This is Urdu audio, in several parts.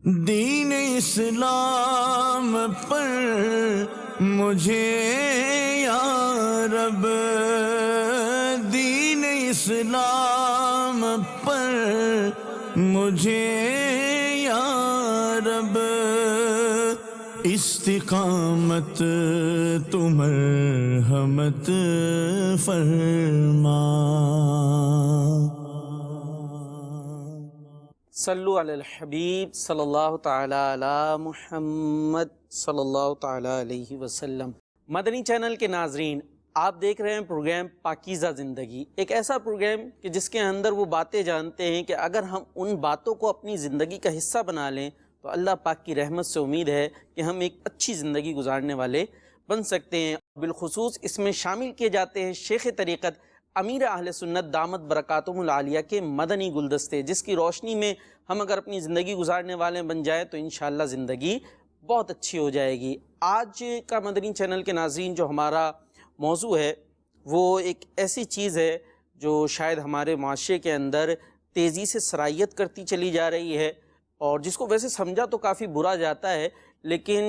دین اسلام پر مجھے یا رب، دین اسلام پر مجھے یا رب، استقامت تو مرحمت فرما۔ صلو علی الحبیب صلی اللہ تعالی علی محمد صلی اللہ تعالی علیہ وسلم۔ مدنی چینل کے ناظرین، آپ دیکھ رہے ہیں پروگرام پاکیزہ زندگی، ایک ایسا پروگرام کہ جس کے اندر وہ باتیں جانتے ہیں کہ اگر ہم ان باتوں کو اپنی زندگی کا حصہ بنا لیں تو اللہ پاک کی رحمت سے امید ہے کہ ہم ایک اچھی زندگی گزارنے والے بن سکتے ہیں۔ بالخصوص اس میں شامل کیے جاتے ہیں شیخ طریقت امیر اہل سنت دامت برکاتہم العالیہ کے مدنی گلدستے، جس کی روشنی میں ہم اگر اپنی زندگی گزارنے والے بن جائیں تو انشاءاللہ زندگی بہت اچھی ہو جائے گی۔ آج کا مدنی چینل کے ناظرین جو ہمارا موضوع ہے وہ ایک ایسی چیز ہے جو شاید ہمارے معاشرے کے اندر تیزی سے سرایت کرتی چلی جا رہی ہے، اور جس کو ویسے سمجھا تو کافی برا جاتا ہے، لیکن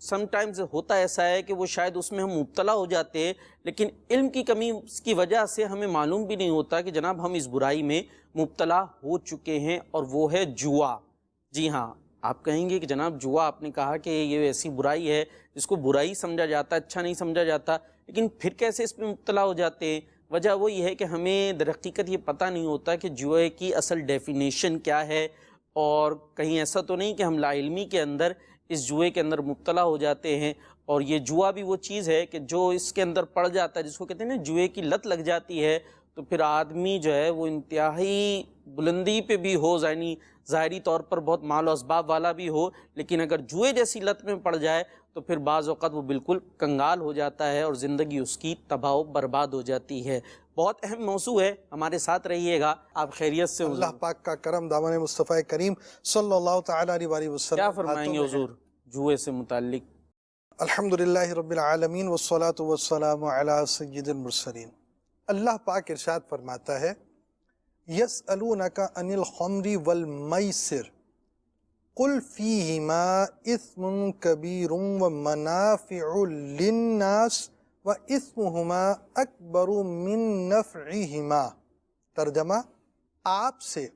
سم ٹائمز ہوتا ایسا ہے کہ وہ شاید اس میں ہم مبتلا ہو جاتے ہیں، لیکن علم کی کمی کی وجہ سے ہمیں معلوم بھی نہیں ہوتا کہ جناب ہم اس برائی میں مبتلا ہو چکے ہیں، اور وہ ہے جوا۔ جی ہاں، آپ کہیں گے کہ جناب جوا، آپ نے کہا کہ یہ ایسی برائی ہے جس کو برائی سمجھا جاتا ہے، اچھا نہیں سمجھا جاتا، لیکن پھر کیسے اس میں مبتلا ہو جاتے ہیں؟ وجہ وہی ہے کہ ہمیں در حقیقت یہ پتہ نہیں ہوتا کہ جوئے کی اصل ڈیفینیشن کیا ہے، اور کہیں ایسا تو نہیں کہ ہم لا علمی کے اندر اس جوئے کے اندر مبتلا ہو جاتے ہیں۔ اور یہ جوا بھی وہ چیز ہے کہ جو اس کے اندر پڑ جاتا ہے، جس کو کہتے ہیں نا جوئے کی لت لگ جاتی ہے، تو پھر آدمی جو ہے وہ انتہائی بلندی پہ بھی ہو، یعنی ظاہری طور پر بہت مال و اسباب والا بھی ہو، لیکن اگر جوئے جیسی لت میں پڑ جائے تو پھر بعض اوقات وہ بالکل کنگال ہو جاتا ہے اور زندگی اس کی تباہ و برباد ہو جاتی ہے۔ بہت اہم موضوع ہے، ہمارے ساتھ رہیے گا۔ آپ خیریت سے؟ اللہ پاک کا کرم دامن مصطفیٰ کریم صلی اللہ تعالی علیہ وسلم کیا فرمائیں گے حضور جوئے سے متعلق؟ الحمدللہ رب العالمین والصلاة والسلام علی سید المرسلین۔ اللہ پاک ارشاد فرماتا ہے، یسألونک عن الخمر والمیسر قل فیہما اثم کبیر ومنافع للناس واسمہما اکبر من نفعہما۔ ترجمہ، آپ سے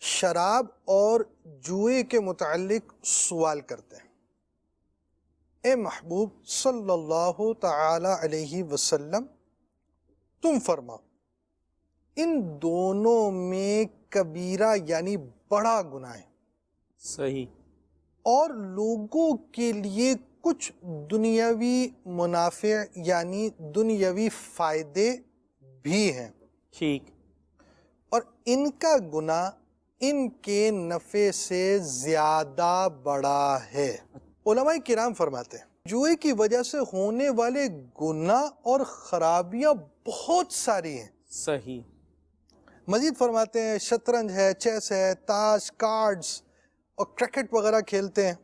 شراب اور جوئے کے متعلق سوال کرتے ہیں۔ اے محبوب صلی اللہ تعالی علیہ وسلم، تم فرماؤ ان دونوں میں کبیرہ یعنی بڑا گناہ ہے، صحیح، اور لوگوں کے لیے کچھ دنیاوی منافع یعنی دنیاوی فائدے بھی ہیں، ٹھیک، اور ان کا گناہ ان کے نفع سے زیادہ بڑا ہے۔ علماء کرام فرماتے ہیں جوئے کی وجہ سے ہونے والے گناہ اور خرابیاں بہت ساری ہیں۔ صحیح، مزید فرماتے ہیں شطرنج ہے، چیس ہے، تاش، کارڈز اور کرکٹ وغیرہ کھیلتے ہیں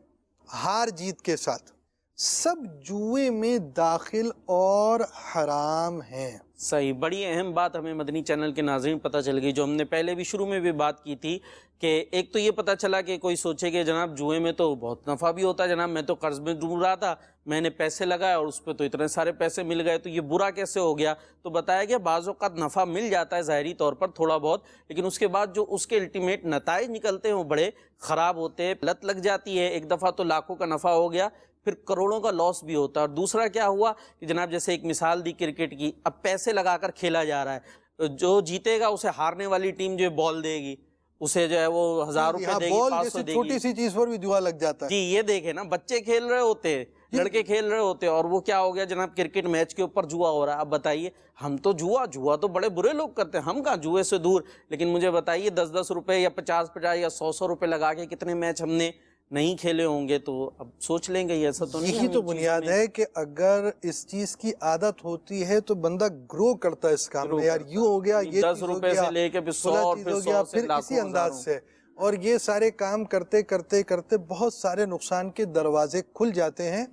ہار جیت کے ساتھ، سب جوئے میں داخل اور حرام ہیں۔ صحیح، بڑی اہم بات ہمیں مدنی چینل کے ناظرین پتہ چل گئی، جو ہم نے پہلے بھی شروع میں بھی بات کی تھی کہ ایک تو یہ پتہ چلا کہ کوئی سوچے کہ جناب جوئے میں تو بہت نفع بھی ہوتا ہے، جناب میں تو قرض میں ڈوب رہا تھا، میں نے پیسے لگائے اور اس پہ تو اتنے سارے پیسے مل گئے، تو یہ برا کیسے ہو گیا؟ تو بتایا گیا بعض اوقات نفع مل جاتا ہے ظاہری طور پر تھوڑا بہت، لیکن اس کے بعد جو اس کے الٹیمیٹ نتائج نکلتے ہیں وہ بڑے خراب ہوتے ہیں۔ لت لگ جاتی ہے، ایک دفعہ تو لاکھوں کا نفع ہو گیا، پھر کروڑوں کا لاس بھی ہوتا ہے۔ اور دوسرا کیا ہوا کہ جناب جیسے ایک مثال دی کرکٹ کی، اب پیسے لگا کر کھیلا جا رہا ہے، جو جیتے گا اسے ہارنے والی ٹیم جو ہے بال دے گی، اسے جو ہے وہ 1000 روپے دے گی، 500 دے گی۔ چھوٹی سی چیز پر بھی جوا لگ جاتا ہے۔ جی یہ دیکھیں نا، بچے کھیل رہے ہوتے ہیں، لڑکے کھیل رہے ہوتے ہیں، اور وہ کیا ہو گیا جناب کرکٹ میچ کے اوپر جوا ہو رہا ہے۔ اب بتائیے، ہم تو جوا تو بڑے برے لوگ کرتے ہیں، ہم کہاں جوئے سے دور، لیکن مجھے بتائیے 10 روپے یا 50 یا 100 روپے لگا کے کتنے میچ ہم نے نہیں کھیلے ہوں گے؟ تو اب سوچ لیں گے ایسا تو نہیں۔ یہی تو بنیاد ہے کہ اگر اس چیز کی عادت ہوتی ہے تو بندہ گرو کرتا ہے اس کام میں، یار یوں ہو گیا، یہ 10 روپے سے لے کے پھر 100 اور پھر 100 سے پھر اسی انداز سے، اور یہ سارے کام کرتے کرتے کرتے بہت سارے نقصان کے دروازے کھل جاتے ہیں۔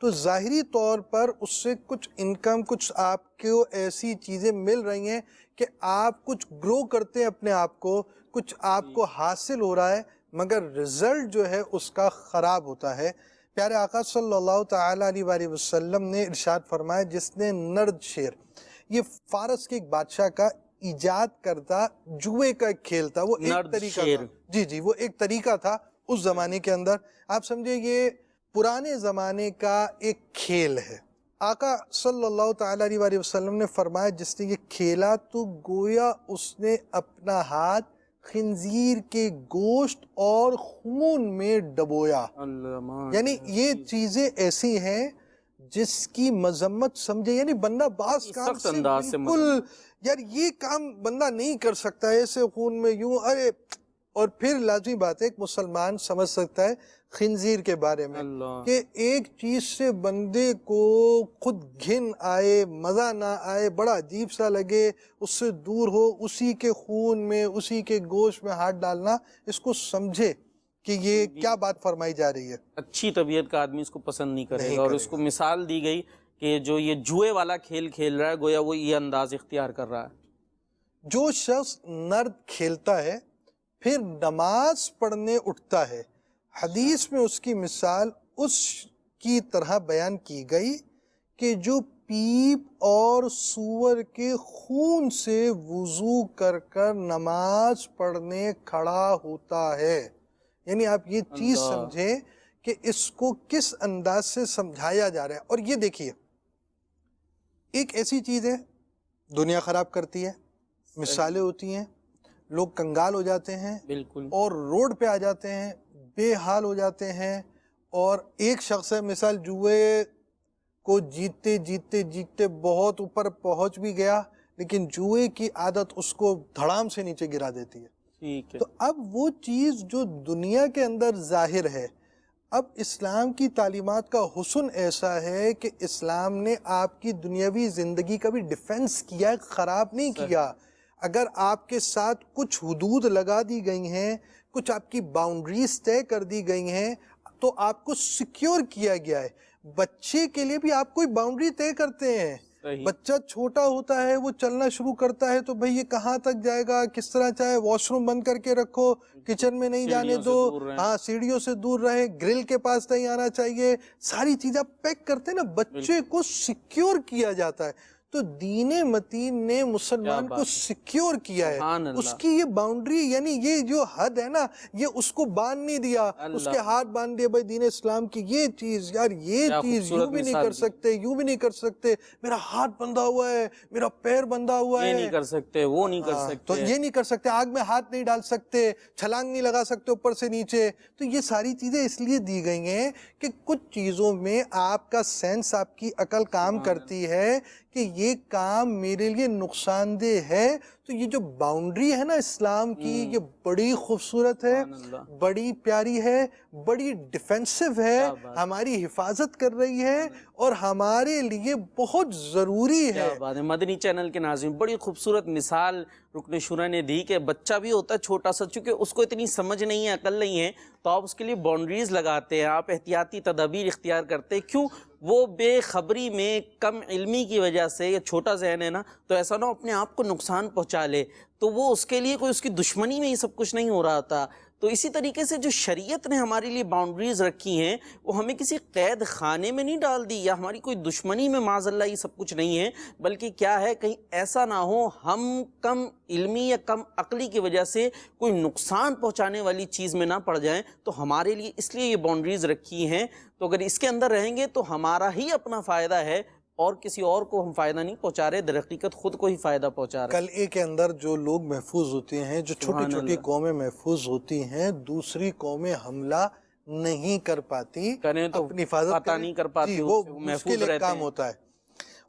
تو ظاہری طور پر اس سے کچھ انکم، کچھ آپ کو ایسی چیزیں مل رہی ہیں کہ آپ کچھ گرو کرتے ہیں اپنے آپ کو، کچھ آپ کو حاصل ہو رہا ہے، مگر رزلٹ جو ہے اس کا خراب ہوتا ہے۔ پیارے آقا صلی اللہ تعالیٰ علیہ وآلہ وسلم نے ارشاد فرمایا، جس نے نرد شیر، یہ فارس کے ایک بادشاہ کا ایجاد کردہ جوئے کا ایک کھیل تھا، وہ ایک نرد طریقہ شیر۔ تھا، جی وہ ایک طریقہ تھا اس زمانے کے اندر، آپ سمجھے یہ پرانے زمانے کا ایک کھیل ہے۔ آقا صلی اللہ تعالیٰ علیہ وآلہ وسلم نے فرمایا، جس نے یہ کھیلا تو گویا اس نے اپنا ہاتھ خنزیر کے گوشت اور خون میں ڈبویا۔ یعنی یہ چیزیں ایسی ہیں جس کی مذمت سمجھے، یعنی بندہ بعض کام سخت سے انداز سے بالکل، یار یہ کام بندہ نہیں کر سکتا ایسے خون میں یوں، ارے، اور پھر لازمی بات ہے ایک مسلمان سمجھ سکتا ہے خنزیر کے بارے میں کہ ایک چیز سے بندے کو خود گھن آئے، مزہ نہ آئے، بڑا عجیب سا لگے، اس سے دور ہو، اسی کے خون میں، اسی کے گوشت میں ہاتھ ڈالنا، اس کو سمجھے کہ یہ کیا بات فرمائی جا رہی ہے۔ اچھی طبیعت کا آدمی اس کو پسند نہیں کرے گا، اور اس کو مثال دی گئی کہ جو یہ جوئے والا کھیل کھیل رہا ہے گویا وہ یہ انداز اختیار کر رہا ہے۔ جو شخص نرد کھیلتا ہے پھر نماز پڑھنے اٹھتا ہے، حدیث میں اس کی مثال اس کی طرح بیان کی گئی کہ جو پیپ اور سور کے خون سے وضو کر کر نماز پڑھنے کھڑا ہوتا ہے۔ یعنی آپ یہ چیز سمجھیں کہ اس کو کس انداز سے سمجھایا جا رہا ہے۔ اور یہ دیکھیے، ایک ایسی چیز ہے دنیا خراب کرتی ہے، مثالیں ہوتی ہیں، لوگ کنگال ہو جاتے ہیں بالکل، اور روڈ پہ آ جاتے ہیں، بے حال ہو جاتے ہیں، اور ایک شخص ہے مثال جوئے کو جیتتے جیتتے جیتتے بہت اوپر پہنچ بھی گیا، لیکن جوئے کی عادت اس کو دھڑام سے نیچے گرا دیتی ہے۔ ٹھیک ہے، تو اب وہ چیز جو دنیا کے اندر ظاہر ہے، اب اسلام کی تعلیمات کا حسن ایسا ہے کہ اسلام نے آپ کی دنیاوی زندگی کا بھی ڈیفنس کیا، خراب نہیں کیا۔ اگر آپ کے ساتھ کچھ حدود لگا دی گئی ہیں، کچھ آپ کی باؤنڈریز طے کر دی گئی ہیں، تو آپ کو سیکیور کیا گیا ہے۔ بچے کے لیے بھی آپ کوئی باؤنڈری طے کرتے ہیں، بچہ چھوٹا ہوتا ہے، وہ چلنا شروع کرتا ہے تو بھئی یہ کہاں تک جائے گا، کس طرح چاہے، واش روم بند کر کے رکھو، کچن میں نہیں جانے دو، ہاں سیڑھیوں سے دور رہے، گرل کے پاس نہیں آنا چاہیے، ساری چیزیں پیک کرتے ہیں نا، بچے کو سیکیور کیا جاتا ہے۔ تو دین متین نے مسلمان کو سیکیور کیا ہے، اس کی یہ باؤنڈری، یعنی یہ جو حد ہے نا، یہ اس کو باندھ نہیں دیا، اس کے ہاتھ باندھ دیا بھائی دین اسلام کی یہ چیز، یار یہ چیز یوں بھی نہیں کر سکتے، یوں بھی نہیں کر سکتے، میرا ہاتھ بندھا ہوا ہے، میرا پیر بندھا ہوا ہے، یہ نہیں کر سکتے، وہ نہیں کر سکتے، تو یہ نہیں کر سکتے، آگ میں ہاتھ نہیں ڈال سکتے، چھلانگ نہیں لگا سکتے اوپر سے نیچے۔ تو یہ ساری چیزیں اس لیے دی گئی ہیں کہ کچھ چیزوں میں آپ کا سینس، آپ کی عقل کام کرتی ہے کہ یہ کام میرے لیے نقصان دہ ہے۔ تو یہ جو باؤنڈری ہے نا اسلام کی، یہ بڑی خوبصورت ہے، بڑی پیاری ہے، بڑی ڈیفینسو ہے، ہماری حفاظت کر رہی ہے اور ہمارے لیے بہت ضروری ہے۔ مدنی چینل کے ناظرین، بڑی خوبصورت مثال رکن شورا نے دی کہ بچہ بھی ہوتا ہے چھوٹا سا، چونکہ اس کو اتنی سمجھ نہیں ہے، عقل نہیں ہے، تو آپ اس کے لیے باؤنڈریز لگاتے ہیں، آپ احتیاطی تدابیر اختیار کرتے ہیں۔ کیوں؟ وہ بے خبری میں، کم علمی کی وجہ سے، یا چھوٹا ذہن ہے نا، تو ایسا نہ اپنے آپ کو نقصان پہنچا لے، تو وہ اس کے لیے کوئی اس کی دشمنی میں یہ سب کچھ نہیں ہو رہا تھا۔ تو اسی طریقے سے جو شریعت نے ہمارے لیے باؤنڈریز رکھی ہیں، وہ ہمیں کسی قید خانے میں نہیں ڈال دی، یا ہماری کوئی دشمنی میں معاذ اللہ یہ سب کچھ نہیں ہے، بلکہ کیا ہے، کہیں ایسا نہ ہو ہم کم علمی یا کم عقلی کی وجہ سے کوئی نقصان پہنچانے والی چیز میں نہ پڑ جائیں، تو ہمارے لیے اس لیے یہ باؤنڈریز رکھی ہیں۔ تو اگر اس کے اندر رہیں گے تو ہمارا ہی اپنا فائدہ ہے، اور کسی اور کو ہم فائدہ نہیں پہنچا رہے، در حقیقت خود کو ہی فائدہ پہنچا رہے۔ قلعے کے اندر جو لوگ محفوظ ہوتے ہیں، جو چھوٹی چھوٹی قومیں محفوظ ہوتی ہیں، دوسری قومیں حملہ نہیں کر پاتی، کریں تو اپنی حفاظت پتہ نہیں کر پاتی، وہ محفوظ مشکل ایک کام ہیں۔ ہوتا ہے۔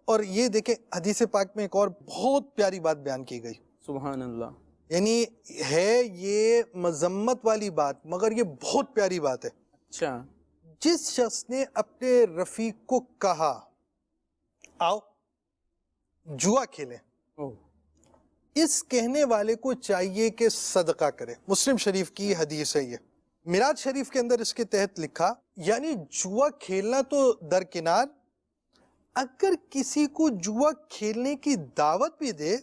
اور یہ دیکھیں حدیث پاک میں ایک اور بہت پیاری بات بیان کی گئی، سبحان اللہ، یعنی ہے یہ مذمت والی بات، مگر یہ بہت پیاری بات ہے۔ اچھا، جس شخص نے اپنے رفیق کو کہا آؤ جوا کھیلیں، اس کہنے والے کو چاہیے کہ صدقہ کرے۔ مسلم شریف کی حدیث ہے یہ، میراج شریف کے اندر اس کے تحت لکھا، یعنی جوا کھیلنا تو درکنار، اگر کسی کو جوا کھیلنے کی دعوت بھی دے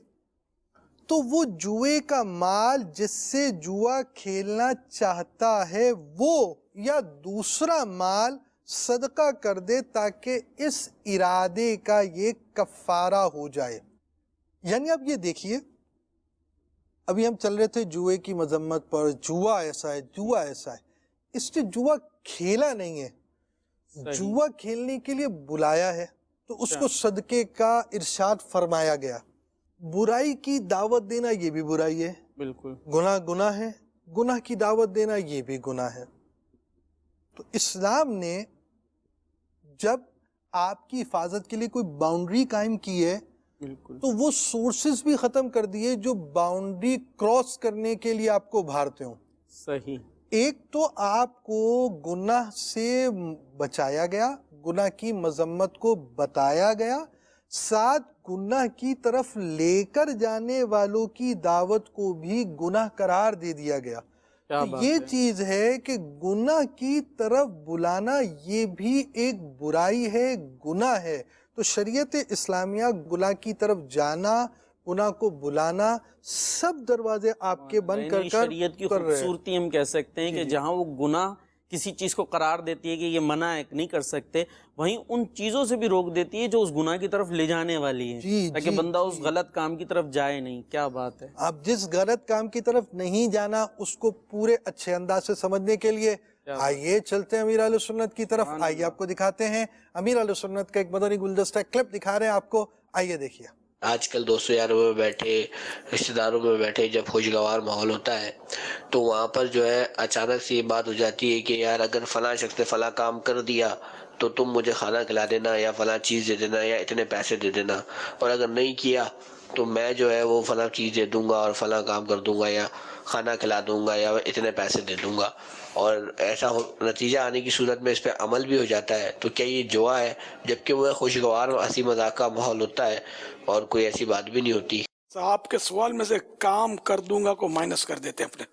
تو وہ جوئے کا مال جس سے جوا کھیلنا چاہتا ہے وہ یا دوسرا مال صدقہ کر دے تاکہ اس ارادے کا یہ کفارہ ہو جائے۔ یعنی اب یہ دیکھیے، ابھی ہم چل رہے تھے جوئے کی مذمت پر، جوا ایسا ہے، جوا ایسا ہے۔ اس نے جوا کھیلا نہیں ہے، جوا کھیلنے کے لیے بلایا ہے تو اس کو صدقے کا ارشاد فرمایا گیا۔ برائی کی دعوت دینا یہ بھی برائی ہے، بالکل گناہ ہے، گناہ کی دعوت دینا یہ بھی گناہ ہے۔ تو اسلام نے جب آپ کی حفاظت کے لیے کوئی باؤنڈری قائم کی ہے بالکل، تو وہ سورسز بھی ختم کر دیے جو باؤنڈری کراس کرنے کے لیے آپ کو ابھارتے ہوں۔ صحیح، ایک تو آپ کو گناہ سے بچایا گیا، گناہ کی مذمت کو بتایا گیا، ساتھ گناہ کی طرف لے کر جانے والوں کی دعوت کو بھی گناہ قرار دے دیا گیا۔ تو یہ چیز ہے کہ گناہ کی طرف بلانا یہ بھی ایک برائی ہے، گناہ ہے۔ تو شریعت اسلامیہ گناہ کی طرف جانا، گناہ کو بلانا، سب دروازے آپ کے بند کر کر شریعت کی خوبصورتی ہم کہہ سکتے ہیں کہ جہاں وہ گناہ کسی چیز کو قرار دیتی ہے کہ یہ منع ہے، نہیں کر سکتے، وہیں ان چیزوں سے بھی روک دیتی ہے جو اس گناہ کی طرف لے جانے والی ہے، تاکہ بندہ اس غلط کام کی طرف جائے نہیں۔ کیا بات ہے! آپ جس غلط کام کی طرف نہیں جانا اس کو پورے اچھے انداز سے سمجھنے کے لیے آئیے چلتے ہیں امیر اہل سنت کی طرف۔ آئیے آپ کو دکھاتے ہیں امیر اہل سنت کا ایک مدنی گلدستہ کلپ دکھا رہے ہیں آپ کو، آئیے دیکھیے۔ آج کل دوستوں یاروں میں بیٹھے، رشتہ داروں میں بیٹھے، جب خوشگوار ماحول ہوتا ہے تو وہاں پر جو ہے اچانک سے یہ بات ہو جاتی ہے کہ یار اگر فلاں شخص نے فلاں کام کر دیا تو تم مجھے کھانا کھلا دینا یا فلاں چیز دے دینا یا اتنے پیسے دے دینا، اور اگر نہیں کیا تو میں جو ہے وہ فلاں چیز دے دوں گا اور فلاں کام کر دوں گا یا کھانا کھلا دوں گا یا اتنے پیسے دے دوں گا، اور ایسا نتیجہ آنے کی صورت میں اس پہ عمل بھی ہو جاتا ہے۔ تو کیا یہ جوا ہے؟ جبکہ وہ خوشگوار اور ہنسی مذاق کا ماحول ہوتا ہے اور کوئی ایسی بات بھی نہیں ہوتی۔ صاحب کے سوال میں سے کام کر دوں گا کو مائنس کر دیتے ہیں اپنے،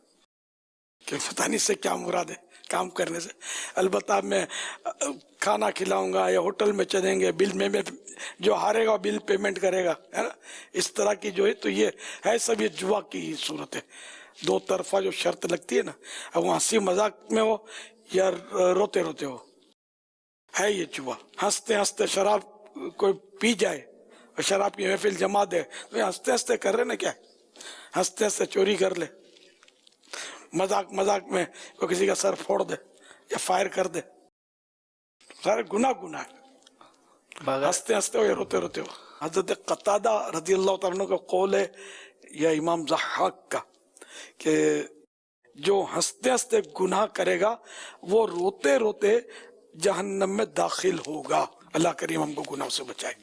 کہ پتہ نہیں سے کیا مراد ہے کام کرنے سے۔ البتہ میں کھانا کھلاؤں گا یا ہوٹل میں چلیں گے، بل میں جو ہارے گا بل پیمنٹ کرے گا، ہے نا، اس طرح کی جو ہے، تو یہ ہے سب یہ جوا کی ہی صورت ہے۔ دو طرفہ جو شرط لگتی ہے نا، اب وہ ہنسی مذاق میں ہو یا روتے روتے ہو، ہے یہ جوا۔ ہنستے ہنستے شراب کوئی پی جائے اور شراب کی محفل جما دے تو ہنستے ہنستے کر رہے نا، کیا ہنستے ہنستے چوری کر لے، مذاق مذاق میں کوئی کسی کا سر پھوڑ دے یا فائر کر دے، سارے گناہ ہے، ہنستے ہنستے ہو یا روتے روتے ہو۔ حضرت قتادہ رضی اللہ تعالیٰ عنہ کا قول ہے یا امام ضحاک کا کہ جو ہنستے ہنستے گناہ کرے گا وہ روتے روتے جہنم میں داخل ہوگا۔ اللہ کریم ہم کو گناہ سے بچائے۔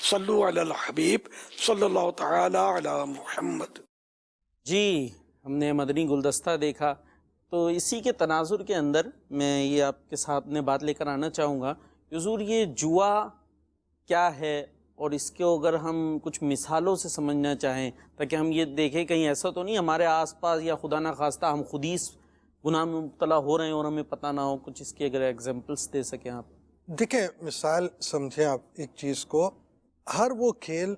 صلو علی الحبیب صلی اللہ تعالی علی محمد۔ جی، ہم نے مدنی گلدستہ دیکھا، تو اسی کے تناظر کے اندر میں یہ آپ کے سامنے بات لے کر آنا چاہوں گا۔ حضور، یہ جوا کیا ہے اور اس کو اگر ہم کچھ مثالوں سے سمجھنا چاہیں تاکہ ہم یہ دیکھیں کہیں ایسا تو نہیں ہمارے آس پاس یا خدا نہ خواستہ ہم خود ہی اس گناہ میں مبتلا ہو رہے ہیں اور ہمیں پتہ نہ ہو، کچھ اس کی اگر ایگزامپلس دے سکیں آپ۔ دیکھیں، مثال سمجھیں آپ ایک چیز کو، ہر وہ کھیل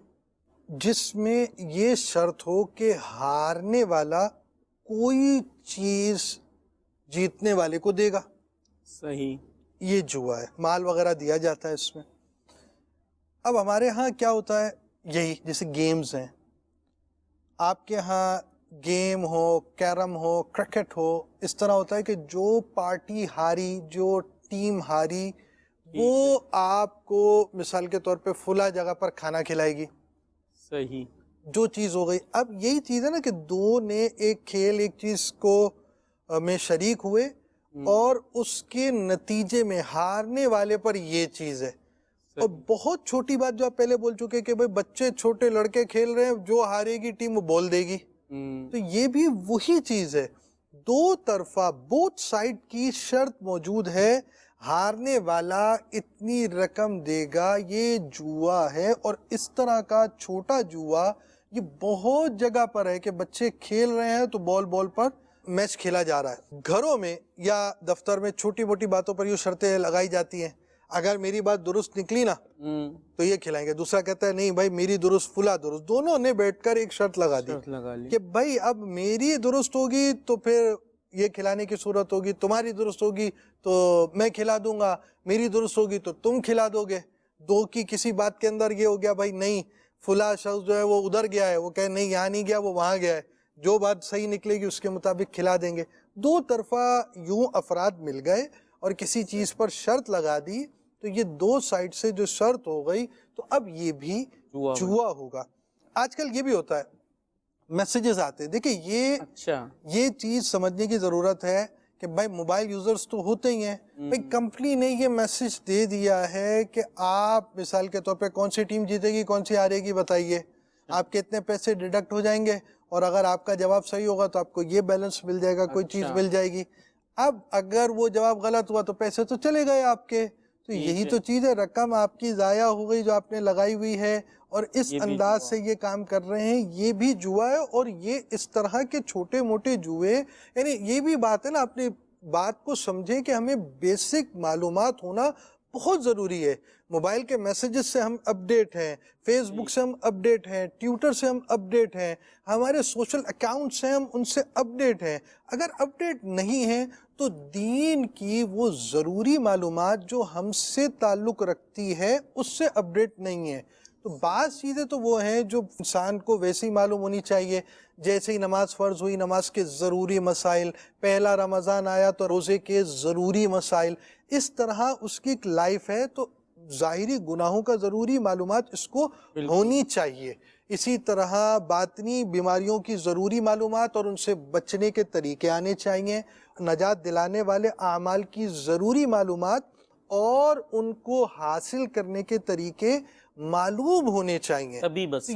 جس میں یہ شرط ہو کہ ہارنے والا کوئی چیز جیتنے والے کو دے گا، صحیح، یہ جوا ہے، مال وغیرہ دیا جاتا ہے اس میں۔ اب ہمارے ہاں کیا ہوتا ہے، یہی جیسے گیمز ہیں، آپ کے ہاں گیم ہو، کیرم ہو، کرکٹ ہو، اس طرح ہوتا ہے کہ جو پارٹی ہاری، جو ٹیم ہاری، وہ آپ کو مثال کے طور پہ فلاں جگہ پر کھانا کھلائے گی، صحیح، جو چیز ہو گئی۔ اب یہی چیز ہے نا کہ دو نے ایک کھیل، ایک چیز کو میں شریک ہوئے اور اس کے نتیجے میں ہارنے والے پر یہ چیز ہے۔ اور بہت چھوٹی بات جو آپ پہلے بول چکے کہ بھئی بچے چھوٹے لڑکے کھیل رہے ہیں، جو ہارے گی ٹیم وہ بول دے گی، تو یہ بھی وہی چیز ہے، دو طرفہ بوتھ سائڈ کی شرط موجود ہے، ہارنے والا اتنی رقم دے گا، یہ جوا ہے۔ اور اس طرح کا چھوٹا جوا یہ بہت جگہ پر ہے کہ بچے کھیل رہے ہیں تو بال پر میچ کھیلا جا رہا ہے۔ گھروں میں یا دفتر میں چھوٹی موٹی باتوں پر یہ شرطیں لگائی جاتی ہیں، اگر میری بات درست نکلی نا تو یہ کھلائیں گے، دوسرا کہتا ہے نہیں بھائی میری درست فلاں درست، دونوں نے بیٹھ کر ایک شرط لگا دی کہ بھائی اب میری درست ہوگی تو پھر یہ کھلانے کی صورت ہوگی، تمہاری درست ہوگی تو میں کھلا دوں گا، میری درست ہوگی تو تم کھلا دو گے. دو کی کسی بات کے اندر یہ ہو گیا بھائی نہیں فلاں شخص جو ہے وہ ادھر گیا ہے، وہ کہے نہیں یہاں نہیں گیا وہ وہاں گیا ہے، جو بات صحیح نکلے گی اس کے مطابق کھلا دیں گے. دو طرفہ یوں افراد مل گئے اور کسی چیز پر شرط لگا دی تو یہ دو سائڈ سے جو شرط ہو گئی تو اب یہ بھی جوا ہوگا. آج کل یہ بھی ہوتا ہے، میسیجز آتے ہیں، دیکھیں یہ چیز سمجھنے کی ضرورت ہے کہ بھائی موبائل یوزرز تو ہوتے ہی ہیں، بھائی کمپنی نے یہ میسیج دے دیا ہے کہ آپ مثال کے طور پہ کون سی ٹیم جیتے گی کون سی ہارے گی بتائیے، آپ کے اتنے پیسے ڈیڈکٹ ہو جائیں گے اور اگر آپ کا جواب صحیح ہوگا تو آپ کو یہ بیلنس مل جائے گا، کوئی چیز مل جائے گی. اب اگر وہ جواب غلط ہوا تو پیسے تو چلے گئے آپ کے. تو یہی تو چیز ہے، رقم آپ کی ضائع ہو گئی جو آپ نے لگائی ہوئی ہے اور اس انداز سے یہ کام کر رہے ہیں، یہ بھی جوا ہے. اور یہ اس طرح کے چھوٹے موٹے جوئے، یعنی یہ بھی بات ہے نا، اپنی بات کو سمجھیں کہ ہمیں بیسک معلومات ہونا بہت ضروری ہے. موبائل کے میسیجز سے ہم اپڈیٹ ہیں، فیس بک سے ہم اپڈیٹ ہیں، ٹویٹر سے ہم اپڈیٹ ہیں، ہمارے سوشل اکاؤنٹس ہیں ہم ان سے اپڈیٹ ہیں. اگر اپڈیٹ نہیں ہیں تو دین کی وہ ضروری معلومات جو ہم سے تعلق رکھتی ہے اس سے اپڈیٹ نہیں ہے. تو بعض چیزیں تو وہ ہیں جو انسان کو ویسے ہی معلوم ہونی چاہیے، جیسے ہی نماز فرض ہوئی نماز کے ضروری مسائل، پہلا رمضان آیا تو روزے کے ضروری مسائل، اس طرح اس کی ایک لائف ہے تو ظاہری گناہوں کا ضروری معلومات اس کو ہونی چاہیے. اسی طرح باطنی بیماریوں کی ضروری معلومات اور ان سے بچنے کے طریقے آنے چاہیے، نجات دلانے والے اعمال کی ضروری معلومات اور ان کو حاصل کرنے کے طریقے معلوم ہونے چاہیے.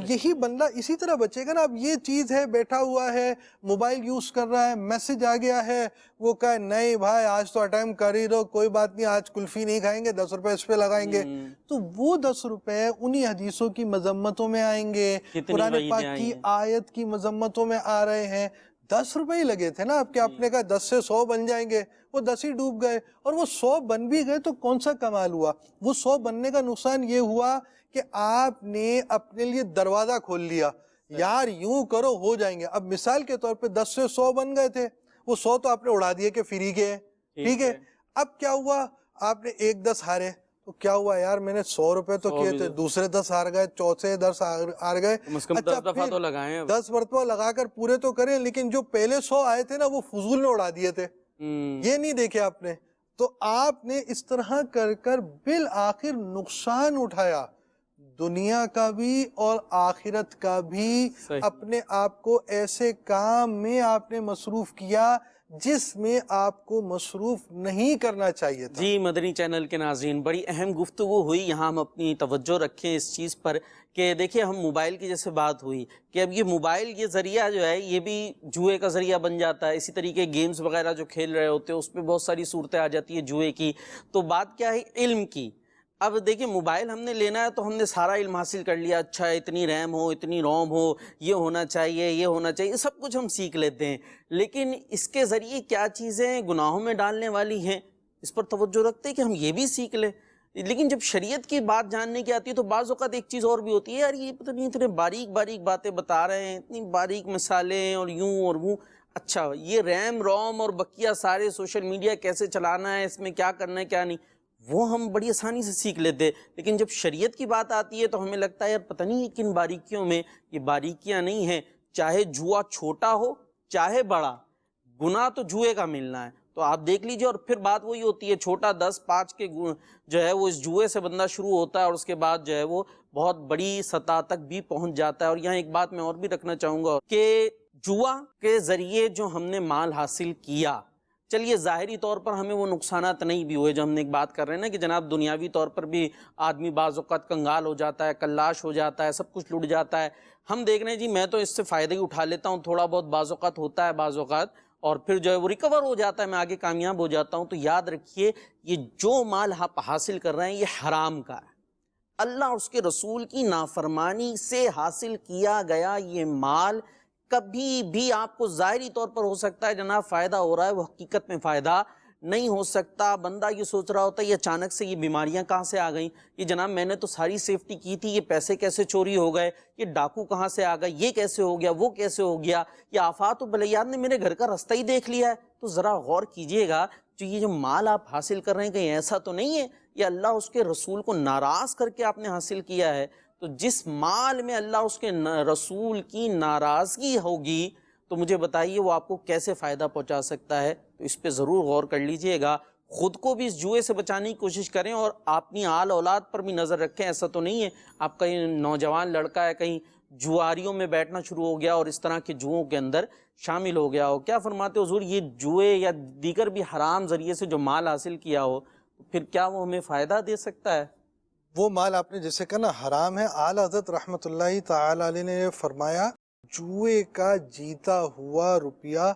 یہی بندہ اسی طرح بچے گا نا. اب یہ چیز ہے بیٹھا ہوا ہے موبائل یوز کر رہا ہے، میسج آ گیا ہے، وہ کہے نہیں بھائی آج تو اٹیمپ کر ہی دو، کوئی بات نہیں آج کلفی نہیں کھائیں گے، 10 روپے اس پہ لگائیں گے، تو وہ 10 روپے انہی حدیثوں کی مذمتوں میں آئیں گے، قرآن پاک کی آیت کی مذمتوں میں آ رہے ہیں. 10 روپے ہی لگے تھے نا آپ کے، آپ نے کہا 10 سے 100 بن جائیں گے، وہ 10 ہی ڈوب گئے. اور وہ 100 بن بھی گئے تو کون سا کمال ہوا؟ وہ 100 بننے کا نقصان یہ ہوا کہ آپ نے اپنے لیے دروازہ کھول لیا، یار یوں کرو ہو جائیں گے. اب مثال کے طور پہ 10 سے 100 بن گئے تھے، وہ 100 تو آپ نے اڑا دیے کہ فری کے ہیں، ٹھیک ہے. اب کیا ہوا؟ آپ نے 1-10 ہارے تو کیا ہوا یار میں نے 100 روپے تو کیے تھے، دوسرے 10 ہار گئے، چوتھے 10 ہار گئے. اچھا پھر 10 مرتبہ لگا کر پورے تو کریں، لیکن جو پہلے 100 آئے تھے نا وہ فضول میں اڑا دیے تھے، یہ نہیں دیکھے آپ نے. تو آپ نے اس طرح کر کر بالآخر نقصان اٹھایا، دنیا کا بھی اور آخرت کا بھی. اپنے آپ کو ایسے کام میں آپ نے مصروف کیا جس میں آپ کو مصروف نہیں کرنا چاہیے تھا. جی مدنی چینل کے ناظرین، بڑی اہم گفتگو ہوئی، یہاں ہم اپنی توجہ رکھیں اس چیز پر کہ دیکھیں ہم موبائل کی جیسے بات ہوئی کہ اب یہ موبائل یہ ذریعہ جو ہے یہ بھی جوئے کا ذریعہ بن جاتا ہے. اسی طریقے گیمز وغیرہ جو کھیل رہے ہوتے ہیں اس پہ بہت ساری صورتیں آ جاتی ہیں جوئے کی. تو بات کیا ہے؟ علم کی. اب دیکھیں موبائل ہم نے لینا ہے تو ہم نے سارا علم حاصل کر لیا، اچھا اتنی ریم ہو، اتنی روم ہو، یہ ہونا چاہیے، یہ ہونا چاہیے، سب کچھ ہم سیکھ لیتے ہیں. لیکن اس کے ذریعے کیا چیزیں گناہوں میں ڈالنے والی ہیں اس پر توجہ رکھتے ہیں کہ ہم یہ بھی سیکھ لیں. لیکن جب شریعت کی بات جاننے کی آتی ہے تو بعض اوقات ایک چیز اور بھی ہوتی ہے، یار یہ پتہ نہیں اتنے باریک باریک باتیں بتا رہے ہیں، اتنی باریک مثالیں اور یوں اور وہ. اچھا یہ ریم روم اور بقیہ سارے سوشل میڈیا کیسے چلانا ہے، اس میں کیا کرنا ہے کیا نہیں، وہ ہم بڑی آسانی سے سیکھ لیتے. لیکن جب شریعت کی بات آتی ہے تو ہمیں لگتا ہے یار پتہ نہیں کن باریکیوں میں. یہ باریکیاں نہیں ہیں، چاہے جوا چھوٹا ہو چاہے بڑا، گناہ تو جوئے کا ملنا ہے. تو آپ دیکھ لیجئے. اور پھر بات وہی ہوتی ہے، چھوٹا 10-5 کے جو ہے وہ اس جوئے سے بندہ شروع ہوتا ہے اور اس کے بعد جو ہے وہ بہت بڑی سطح تک بھی پہنچ جاتا ہے. اور یہاں ایک بات میں اور بھی رکھنا چاہوں گا کہ جوا کے ذریعے جو ہم نے مال حاصل کیا، چلیے ظاہری طور پر ہمیں وہ نقصانات نہیں بھی ہوئے جو ہم نے ایک بات کر رہے ہیں نا کہ جناب دنیاوی طور پر بھی آدمی بعض اوقات کنگال ہو جاتا ہے، کلاش ہو جاتا ہے، سب کچھ لٹ جاتا ہے. ہم دیکھ رہے ہیں جی میں تو اس سے فائدہ ہی اٹھا لیتا ہوں، تھوڑا بہت بعض اوقات ہوتا ہے بعض اوقات، اور پھر جو ہے وہ ریکور ہو جاتا ہے، میں آگے کامیاب ہو جاتا ہوں. تو یاد رکھیے یہ جو مال آپ حاصل کر رہے ہیں یہ حرام کا ہے، اللہ اور اس کے رسول کی نافرمانی سے حاصل کیا گیا یہ مال کبھی بھی آپ کو ظاہری طور پر ہو سکتا ہے جناب فائدہ ہو رہا ہے، وہ حقیقت میں فائدہ نہیں ہو سکتا. بندہ یہ سوچ رہا ہوتا ہے یہ اچانک سے یہ بیماریاں کہاں سے آ گئیں, یہ جناب میں نے تو ساری سیفٹی کی تھی, یہ پیسے کیسے چوری ہو گئے, یہ ڈاکو کہاں سے آ گئے, یہ کیسے ہو گیا, وہ کیسے ہو گیا, یہ آفات و بلیات نے میرے گھر کا رستہ ہی دیکھ لیا ہے. تو ذرا غور کیجئے گا, یہ جو مال آپ حاصل کر رہے ہیں کہیں ایسا تو نہیں ہے یہ اللہ اس کے رسول کو ناراض کر کے آپ نے حاصل کیا ہے. تو جس مال میں اللہ اس کے رسول کی ناراضگی ہوگی تو مجھے بتائیے وہ آپ کو کیسے فائدہ پہنچا سکتا ہے. تو اس پہ ضرور غور کر لیجئے گا, خود کو بھی اس جوئے سے بچانے کی کوشش کریں اور اپنی آل اولاد پر بھی نظر رکھیں. ایسا تو نہیں ہے آپ کا یہ نوجوان لڑکا ہے کہیں جواریوں میں بیٹھنا شروع ہو گیا اور اس طرح کے جوؤں کے اندر شامل ہو گیا ہو. کیا فرماتے ہو حضور, یہ جوئے یا دیگر بھی حرام ذریعے سے جو مال حاصل کیا ہو پھر کیا وہ ہمیں فائدہ دے سکتا ہے؟ وہ مال آپ نے جیسے کہا نا حرام ہے. اعلیٰ حضرت رحمۃ اللہ تعالی علیہ نے فرمایا جوئے کا جیتا ہوا روپیہ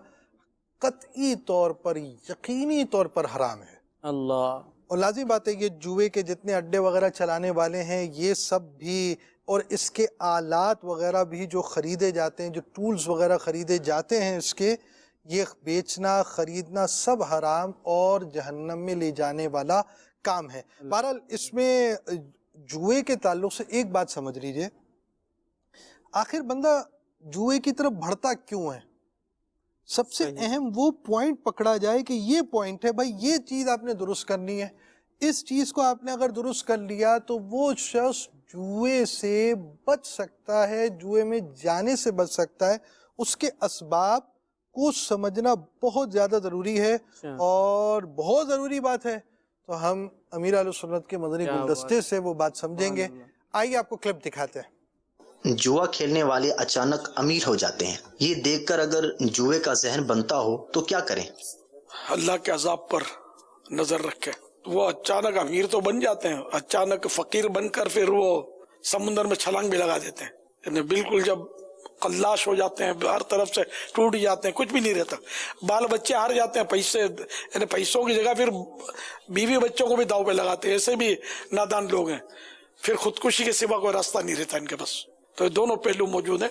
قطعی طور پر یقینی طور پر حرام ہے. اللہ. اور لازم بات ہے یہ جوئے کے جتنے اڈے وغیرہ چلانے والے ہیں یہ سب بھی اور اس کے آلات وغیرہ بھی جو خریدے جاتے ہیں, جو ٹولز وغیرہ خریدے جاتے ہیں اس کے, یہ بیچنا خریدنا سب حرام اور جہنم میں لے جانے والا کام ہے. بہرحال اس میں جوئے کے تعلق سے ایک بات سمجھ لیجئے, آخر بندہ جوئے کی طرف بڑھتا کیوں ہے؟ سب سے اہم وہ پوائنٹ پکڑا جائے کہ یہ پوائنٹ ہے بھائی یہ چیز آپ نے درست کرنی ہے, اس چیز کو آپ نے اگر درست کر لیا تو وہ شخص جوئے سے بچ سکتا ہے, جوئے میں جانے سے بچ سکتا ہے. اس کے اسباب کو سمجھنا بہت زیادہ ضروری ہے اور بہت ضروری بات ہے. تو ہم امیر اہل سنت کے مدنی گلدستے سے وہ بات سمجھیں گے. آئیے آپ کو کلپ دکھاتے ہیں. جوا کھیلنے والے اچانک امیر ہو جاتے ہیں, یہ دیکھ کر اگر جوئے کا ذہن بنتا ہو تو کیا کریں؟ یاللہ کے عذاب پر نظر رکھے. وہ اچانک امیر تو بن جاتے ہیں, اچانک فقیر بن کر پھر وہ سمندر میں چھلانگ بھی لگا دیتے ہیں. یعنی بالکل جب قلاش ہو جاتے ہیں, ہر طرف سے ٹوٹ جاتے ہیں, کچھ بھی نہیں رہتا, بال بچے ہار جاتے ہیں, پیسے یعنی پیسوں کی جگہ پھر بیوی بچوں کو بھی داؤ پہ لگاتے ہیں. ایسے بھی نادان لوگ ہیں, پھر خودکشی کے سوا کوئی راستہ نہیں رہتا ان کے پاس. تو یہ دونوں پہلو موجود ہیں.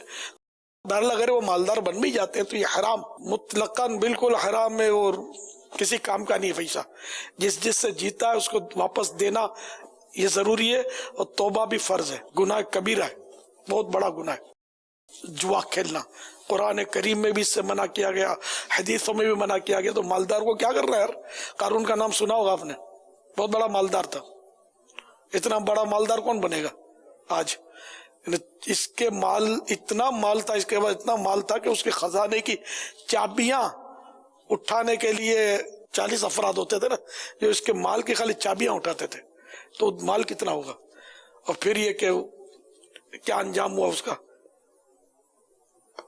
بہرحال اگر وہ مالدار بن بھی جاتے ہیں تو یہ حرام مطلقاً بالکل حرام ہے اور کسی کام کا نہیں ہے. پیسہ جس سے جیتا ہے اس کو واپس دینا یہ ضروری ہے, اور توبہ بھی فرض ہے. گناہ کبیرہ ہے, بہت بڑا گناہ ہے جوا کھیلنا. قرآن کریم میں بھی اس سے منع کیا گیا, حدیثوں میں بھی منع کیا گیا. تو مالدار کو کیا کر رہا ہے یار؟ قارون کا نام سنا ہوگا آپ نے, بہت بڑا مالدار تھا. اتنا بڑا مالدار کون بنے گا آج؟ اس کے مال اتنا مال تھا, اس کے بعد اتنا مال تھا کہ اس کے خزانے کی چابیاں اٹھانے کے لیے 40 افراد ہوتے تھے نا, جو اس کے مال کی خالی چابیاں اٹھاتے تھے. تو مال کتنا ہوگا؟ اور پھر یہ کہ کیا انجام ہوا اس کا,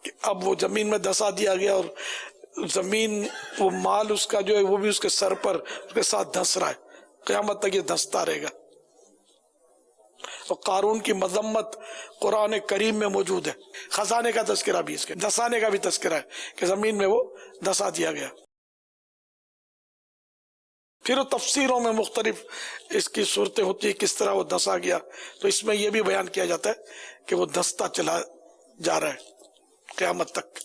کہ اب وہ زمین میں دھسا دیا گیا, اور زمین وہ مال اس کا جو ہے وہ بھی اس کے سر پر اس کے ساتھ دھس رہا ہے, قیامت تک یہ دھستا رہے گا. تو قارون کی مذمت قرآن کریم میں موجود ہے. خزانے کا تذکرہ بھی, اس کے دھسانے کا بھی تذکرہ ہے کہ زمین میں وہ دھسا دیا گیا. پھر تفسیروں میں مختلف اس کی صورتیں ہوتی ہیں کس طرح وہ دھسا گیا. تو اس میں یہ بھی بیان کیا جاتا ہے کہ وہ دھستا چلا جا رہا ہے قیامت تک.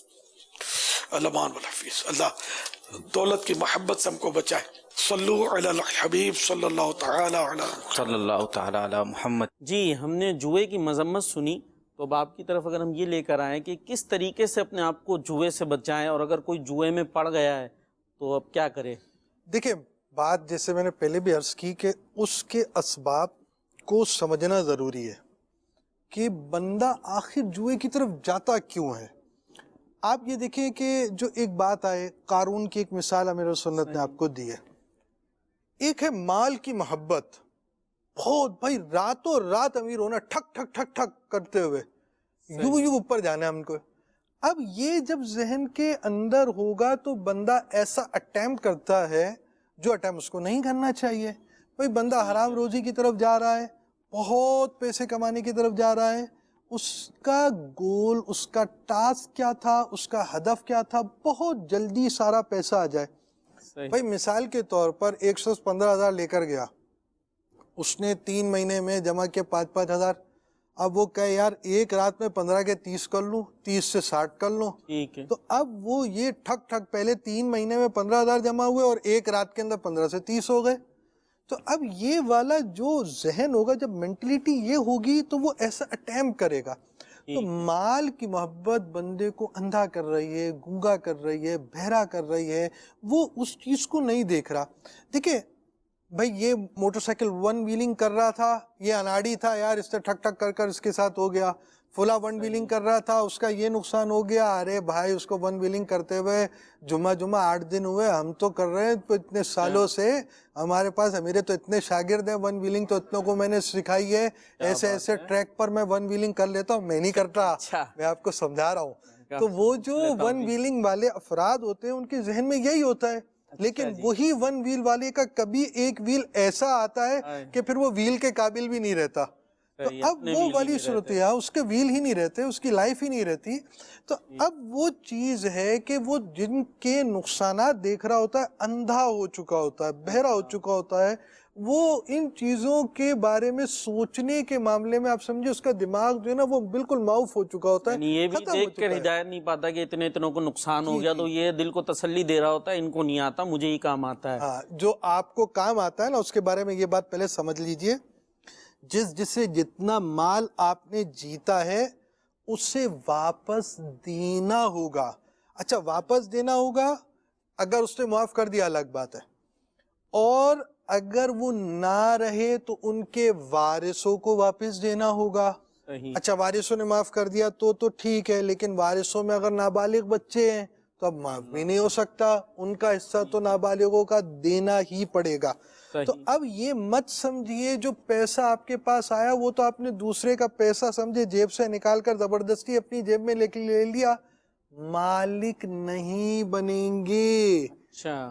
الامان والحفیظ. اللہ دولت کی محبت سے ہم کو بچائے. صلو علی الحبیب صلی اللہ تعالی علی محمد. جی, ہم نے جوئے کی مذمت سنی, تو اب آپ کی طرف اگر ہم یہ لے کر آئیں کہ کس طریقے سے اپنے آپ کو جوئے سے بچائیں, اور اگر کوئی جوئے میں پڑ گیا ہے تو اب کیا کرے؟ دیکھیں بات جیسے میں نے پہلے بھی عرض کی کہ اس کے اسباب کو سمجھنا ضروری ہے کہ بندہ آخر جوئے کی طرف جاتا کیوں ہے. آپ یہ دیکھیں کہ جو ایک بات آئے, قارون کی ایک مثال امیر سنت نے آپ کو دی ہے. ایک ہے مال کی محبت, بہت بھائی راتوں رات امیر ہونا, ٹھک ٹھک ٹھک ٹھک کرتے ہوئے یوں اوپر جانا ہے ہم کو. اب یہ جب ذہن کے اندر ہوگا تو بندہ ایسا اٹیمپٹ کرتا ہے جو اٹیمپٹ اس کو نہیں کرنا چاہیے. بھائی بندہ حرام روزی کی طرف جا رہا ہے, بہت پیسے کمانے کی طرف جا رہا ہے, اس کا گول, اس کا ٹاسک کیا تھا, اس کا ہدف کیا تھا, بہت جلدی سارا پیسہ آ جائے. بھائی مثال کے طور پر ایک شخص 15,000 لے کر گیا, اس نے 3 مہینے میں جمع کیا 5,000. اب وہ کہے یار ایک رات میں 15 کے 30 کر لوں، 30 سے 60 کر لوں، ٹھیک ہے. تو اب وہ یہ ٹھک ٹھک پہلے 3 مہینے میں 15,000 جمع ہوئے اور ایک رات کے اندر 15 سے 30 ہو گئے. تو اب یہ والا جو ذہن ہوگا، جب مینٹلیٹی یہ ہوگی تو وہ ایسا اٹیمپ کرے گا. تو مال کی محبت بندے کو اندھا کر رہی ہے، گونگا کر رہی ہے، بہرا کر رہی ہے، وہ اس چیز کو نہیں دیکھ رہا. دیکھیں بھائی، یہ موٹر سائیکل 1 ویلنگ کر رہا تھا، یہ اناڑی تھا یار، اس سے ٹھک ٹھک کر کر اس کے ساتھ ہو گیا. فلاں 1 ویلنگ کر رہا تھا، اس کا یہ نقصان ہو گیا. ارے بھائی، اس کو 1 ویلنگ کرتے ہوئے جمعہ 8 دن ہوئے، ہم تو کر رہے ہیں اتنے سالوں سے. ہمارے پاس میرے تو اتنے شاگرد ہیں، 1 ویلنگ تو اتنوں کو میں نے سکھائی ہے. ایسے ایسے ٹریک پر میں 1 ویلنگ کر لیتا ہوں. میں نہیں کرتا، میں آپ کو سمجھا رہا ہوں. تو وہ جو 1 ویلنگ والے افراد ہوتے ہیں، ان کے ذہن میں یہی ہوتا ہے. لیکن وہی 1 ویل والے کا کبھی ایک ویل ایسا آتا ہے کہ پھر وہ ویل کے قابل بھی نہیں رہتا. تو اب وہ والی صورت ہے، اس کے ویل ہی نہیں رہتے، اس کی لائف ہی نہیں رہتی. تو اب وہ چیز ہے کہ وہ جن کے نقصانات دیکھ رہا ہوتا ہے، اندھا ہو چکا ہوتا ہے، بہرا ہو چکا ہوتا ہے. وہ ان چیزوں کے بارے میں سوچنے کے معاملے میں آپ سمجھے اس کا دماغ جو ہے نا وہ بالکل معاف ہو چکا ہوتا ہے. یہ بھی دیکھ کر ہدایت نہیں پاتا کہ اتنوں کو نقصان ہو گیا، تو یہ دل کو تسلی دے رہا ہوتا ہے ان کو نہیں آتا، مجھے ہی کام آتا ہے. ہاں، جو آپ کو کام آتا ہے نا، اس کے بارے میں یہ بات پہلے سمجھ لیجئے. جس سے جتنا مال آپ نے جیتا ہے اسے واپس دینا ہوگا. اچھا، واپس دینا ہوگا اگر اس نے معاف کر دیا الگ بات ہے، اور اگر وہ نہ رہے تو ان کے وارثوں کو واپس دینا ہوگا. اچھا، وارثوں نے معاف کر دیا تو ٹھیک ہے، لیکن وارثوں میں اگر نابالغ بچے ہیں تو اب معاف بھی نہیں ہو سکتا، ان کا حصہ تو نابالغوں کا دینا ہی پڑے گا. تو اب یہ مت سمجھیے جو پیسہ آپ کے پاس آیا وہ تو آپ نے دوسرے کا پیسہ سمجھے جیب سے نکال کر زبردستی اپنی جیب میں لے لیا. مالک نہیں بنیں گے،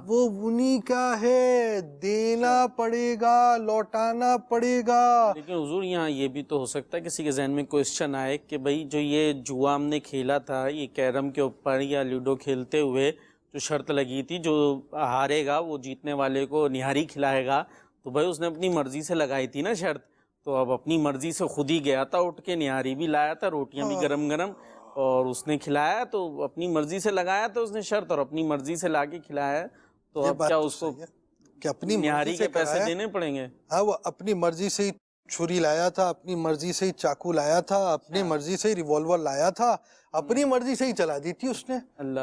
وہ انہی کا ہے، دینا پڑے گا، لوٹانا پڑے گا. لیکن حضور یہاں یہ بھی تو ہو سکتا ہے کسی کے ذہن میں کوشچن آئے کہ بھئی جو یہ جوا ہم نے کھیلا تھا، یہ کیرم کے اوپر یا لوڈو کھیلتے ہوئے جو شرط لگی تھی، جو ہارے گا وہ جیتنے والے کو نہاری کھلائے گا، تو بھائی اس نے اپنی مرضی سے لگائی تھی نا شرط، تو اب اپنی مرضی سے خود ہی گیا تھا، اٹھ کے نہاری بھی لایا تھا، روٹیاں بھی گرم گرم، اور اس نے کھلایا، تو اپنی مرضی سے لگایا تو اس نے شرط، اور اپنی مرضی سے لا کے کھلایا، تو اب کیا اس کو کہ اپنی نہاری کے پیسے دینے پڑیں گے؟ ہاں، وہ اپنی مرضی سے ہی چھری لایا تھا، اپنی مرضی سے ہی چاقو لایا تھا، اپنی مرضی سے ہی ریوالور لایا تھا، اپنی مرضی سے ہی چلا دی تھی اس نے.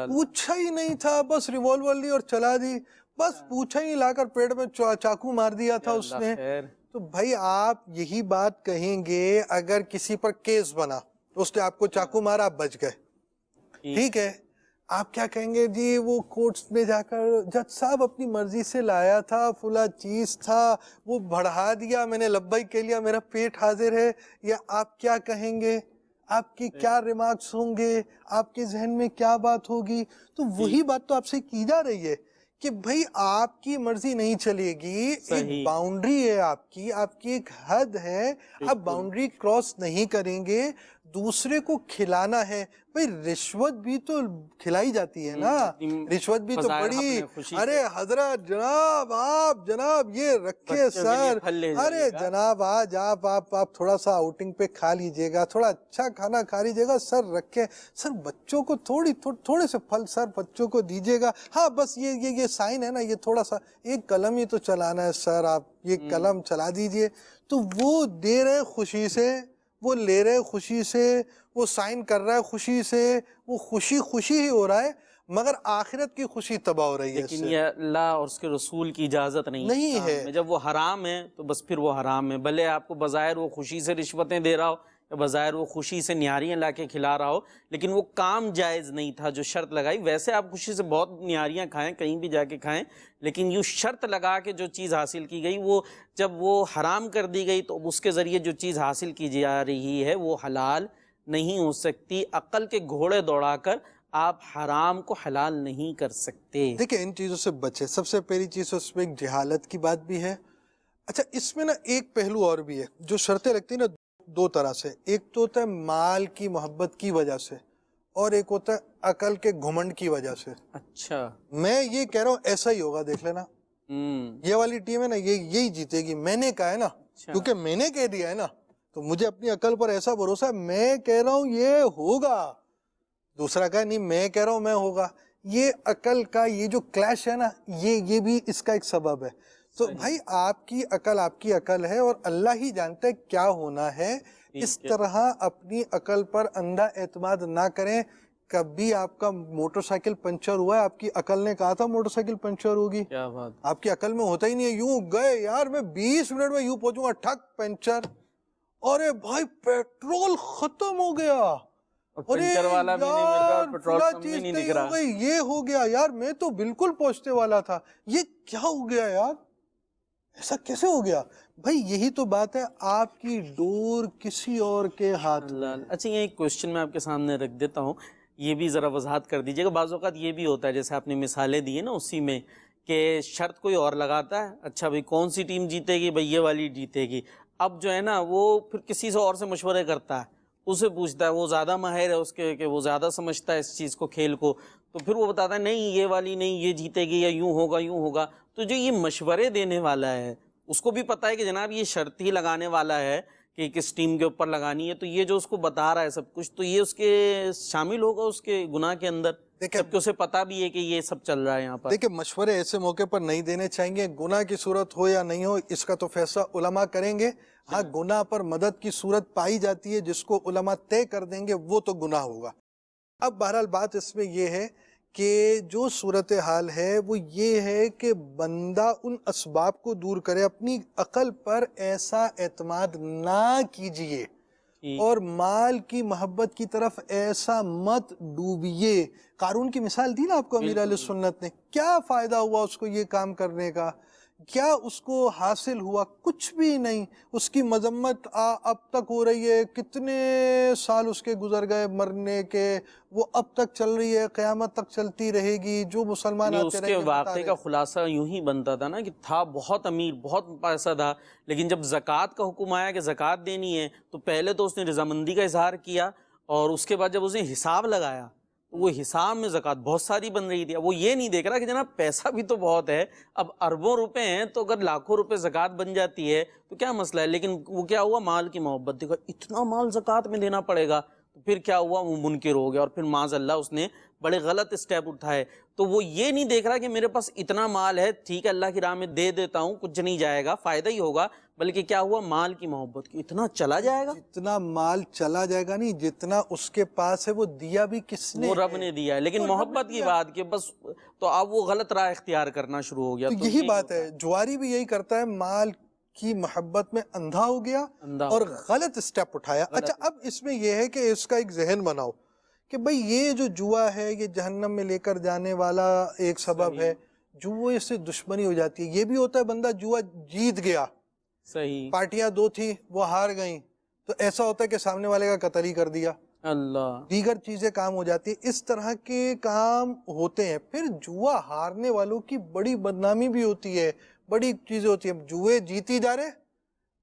پوچھا ہی نہیں تھا، بس ریوالور لی اور چلا دی، بس پوچھا ہی نہیں، لا کر پیٹ میں چاقو مار دیا تھا اس نے. تو بھائی آپ یہی بات کہیں گے اگر کسی پر کیس بنا، اس نے آپ کو چاقو مارا، آپ بچ گئے، ٹھیک ہے، آپ کیا کہیں گے؟ جی وہ کورٹس میں جا کر جج صاحب اپنی مرضی سے لایا تھا، فلاں چیز تھا، وہ بڑھا دیا، میں نے لبیک کہہ لیا، میرا پیٹ حاضر ہے. یا آپ کیا کہیں گے؟ آپ کی کیا ریمارکس ہوں گے؟ آپ کے ذہن میں کیا بات ہوگی؟ تو وہی بات تو آپ سے کی جا رہی ہے کہ بھئی آپ کی مرضی نہیں چلے گی، ایک باؤنڈری ہے آپ کی ایک حد ہے، آپ باؤنڈری کراس نہیں کریں گے. دوسرے کو کھلانا ہے، بھئی رشوت بھی تو کھلائی جاتی ہے نا، رشوت بھی تو بڑی، ارے حضرت جناب، آپ جناب یہ رکھے سر، ارے جناب آج آپ تھوڑا سا آؤٹنگ پہ کھا لیجئے گا، تھوڑا اچھا کھانا کھا لیجئے گا سر، رکھے سر بچوں کو تھوڑے سے پھل سر بچوں کو دیجئے گا. ہاں بس یہ سائن ہے نا، یہ تھوڑا سا ایک قلم ہی تو چلانا ہے سر، آپ یہ قلم چلا دیجئے. تو وہ دے رہے خوشی سے، وہ لے رہے خوشی سے، وہ سائن کر رہا ہے خوشی سے، وہ خوشی ہی ہو رہا ہے، مگر آخرت کی خوشی تباہ ہو رہی ہے. لیکن یہ اللہ اور اس کے رسول کی اجازت نہیں ہے. جب وہ حرام ہے تو بس پھر وہ حرام ہے، بھلے آپ کو بظاہر وہ خوشی سے رشوتیں دے رہا ہو یا بظاہر وہ خوشی سے نہاریاں لا کے کھلا رہا ہو، لیکن وہ کام جائز نہیں تھا جو شرط لگائی. ویسے آپ خوشی سے بہت نہاریاں کھائیں، کہیں بھی جا کے کھائیں، لیکن یہ شرط لگا کے جو چیز حاصل کی گئی، وہ جب وہ حرام کر دی گئی تو اس کے ذریعے جو چیز حاصل کی جا رہی ہے وہ حلال نہیں ہو سکتی. عقل کے گھوڑے دوڑا کر آپ حرام کو حلال نہیں کر سکتے. دیکھیں ان چیزوں سے بچے. سب سے پہلی چیز اس میں ایک جہالت کی بات بھی ہے. اچھا اس میں نا ایک پہلو اور بھی ہے، جو شرطیں لگتی ہیں نا دو طرح سے. ایک تو ہوتا ہے مال کی محبت کی وجہ سے، اور ایک ہوتا ہے عقل کے گھمنڈ کی وجہ سے. اچھا میں یہ کہہ رہا ہوں ایسا ہی ہوگا، دیکھ لینا. یہ والی ٹیم ہے نا، یہی جیتے گی. میں نے کہا ہے نا، کیونکہ میں نے کہہ دیا ہے نا، تو مجھے اپنی عقل پر ایسا بھروسہ ہے، میں کہہ رہا ہوں یہ ہوگا، دوسرا کہا نہیں میں کہہ رہا ہوں میں ہوگا. یہ عقل کا یہ جو کلیش ہے نا، یہ بھی اس کا ایک سبب ہے. تو بھائی آپ کی عقل ہے اور اللہ ہی جانتا ہے کیا ہونا ہے. اس طرح اپنی عقل پر اندھا اعتماد نہ کریں. کبھی آپ کا موٹر سائیکل پنچر ہوا ہے، آپ کی عقل نے کہا تھا موٹر سائیکل پنچر ہوگی؟ کیا بات. آپ کی عقل میں ہوتا ہی نہیں ہے. یوں گئے یار میں 20 منٹ میں یوں پہنچوں گا، ٹھک پنچر. ارے بھائی پیٹرول ختم ہو گیا، پنچر والا بھی نہیں مل رہا، پیٹرول پمپ بھی نہیں دکھ رہا. یہ ہو گیا یار، میں تو بالکل پہنچنے والا تھا، یہ کیا ہو گیا یار، ایسا کیسے ہو گیا؟ بھائی یہی تو بات ہے، آپ کی ڈور کسی اور کے ہاتھ میں. اچھا یہ ایک کوشچن میں آپ کے سامنے رکھ دیتا ہوں، یہ بھی ذرا وضاحت کر دیجیے گا. بعض اوقات یہ بھی ہوتا ہے جیسے آپ نے مثالیں دی ہیں نا اسی میں، کہ شرط کوئی اور لگاتا ہے، اچھا بھائی کون سی ٹیم جیتے گی، بھائی یہ والی جیتے گی. اب جو ہے نا وہ پھر کسی سے اور سے مشورے کرتا ہے، اسے پوچھتا ہے، وہ زیادہ ماہر ہے اس کے، کہ وہ زیادہ سمجھتا ہے اس چیز کو، کھیل کو، تو پھر وہ بتاتا ہے نہیں یہ والی نہیں، یہ جیتے گی، یا یوں ہوگا یوں ہوگا. تو جو یہ مشورے دینے والا ہے اس کو بھی پتہ ہے کہ جناب یہ شرط ہی لگانے والا ہے کہ کس ٹیم کے اوپر لگانی ہے، تو یہ جو اس کو بتا رہا ہے سب کچھ، تو یہ اس کے شامل ہوگا اس کے گناہ کے اندر، جبکہ اسے پتہ بھی ہے کہ یہ سب چل رہا ہے یہاں پر. دیکھیں مشورے ایسے موقع پر نہیں دینے چاہیے، گناہ کی صورت ہو یا نہیں ہو اس کا تو فیصلہ علماء کریں گے. ہاں گناہ پر مدد کی صورت پائی جاتی ہے جس کو علماء طے کر دیں گے وہ تو گناہ ہوگا. اب بہرحال بات اس میں یہ ہے کہ جو صورتحال ہے وہ یہ ہے کہ بندہ ان اسباب کو دور کرے، اپنی عقل پر ایسا اعتماد نہ کیجئے اور مال کی محبت کی طرف ایسا مت ڈوبیے. قارون کی مثال دی نا آپ کو امیر علیہ سنت نے، کیا فائدہ ہوا اس کو یہ کام کرنے کا؟ کیا اس کو حاصل ہوا؟ کچھ بھی نہیں. اس کی مذمت اب تک ہو رہی ہے، کتنے سال اس کے گزر گئے مرنے کے، وہ اب تک چل رہی ہے، قیامت تک چلتی رہے گی. جو مسلمان اس کے واقعے کا خلاصہ یوں ہی بنتا تھا نا کہ تھا بہت امیر، بہت پیسہ تھا، لیکن جب زکوٰۃ کا حکم آیا کہ زکوٰۃ دینی ہے تو پہلے تو اس نے رضامندی کا اظہار کیا، اور اس کے بعد جب اس نے حساب لگایا وہ حساب میں زکوٰۃ بہت ساری بن رہی تھی. وہ یہ نہیں دیکھ رہا کہ جناب پیسہ بھی تو بہت ہے، اب اربوں روپے ہیں تو اگر لاکھوں روپے زکوٰۃ بن جاتی ہے تو کیا مسئلہ ہے. لیکن وہ کیا ہوا، مال کی محبت دیکھا، اتنا مال زکوٰۃ میں دینا پڑے گا، تو پھر کیا ہوا، وہ منکر ہو گیا، اور پھر معاذ اللہ اس نے بڑے غلط اسٹیپ اٹھائے. تو وہ یہ نہیں دیکھ رہا کہ میرے پاس اتنا مال ہے، ٹھیک ہے اللہ کی راہ میں دے دیتا ہوں، کچھ نہیں جائے گا، فائدہ ہی ہوگا، بلکہ کیا ہوا، مال کی محبت کی، اتنا چلا جائے گا. جتنا مال چلا جائے گا نہیں، جتنا اس کے پاس ہے وہ دیا بھی کس نے؟ وہ رب نے دیا ہے. لیکن محبت کی بات کہ بس، تو اب وہ غلط راہ اختیار کرنا شروع ہو گیا. تو یہی بات ہے، جواری بھی یہی کرتا ہے، مال کی محبت میں اندھا ہو گیا اور غلط اسٹیپ اٹھایا. اچھا اب اس میں یہ ہے کہ اس کا ایک ذہن بناؤ کہ بھئی یہ جو جوا ہے یہ جہنم میں لے کر جانے والا ایک سبب ہے. جوے سے دشمنی ہو جاتی ہے. یہ بھی ہوتا ہے بندہ جوا جیت گیا، صحیح، پارٹیاں 2 تھی وہ ہار گئیں، تو ایسا ہوتا ہے کہ سامنے والے کا قتل ہی کر دیا، اللہ، دیگر چیزیں کام ہو جاتی ہیں. اس طرح کے کام ہوتے ہیں. پھر جوا ہارنے والوں کی بڑی بدنامی بھی ہوتی ہے، بڑی چیزیں ہوتی ہیں. جوئے جیتی جا رہے،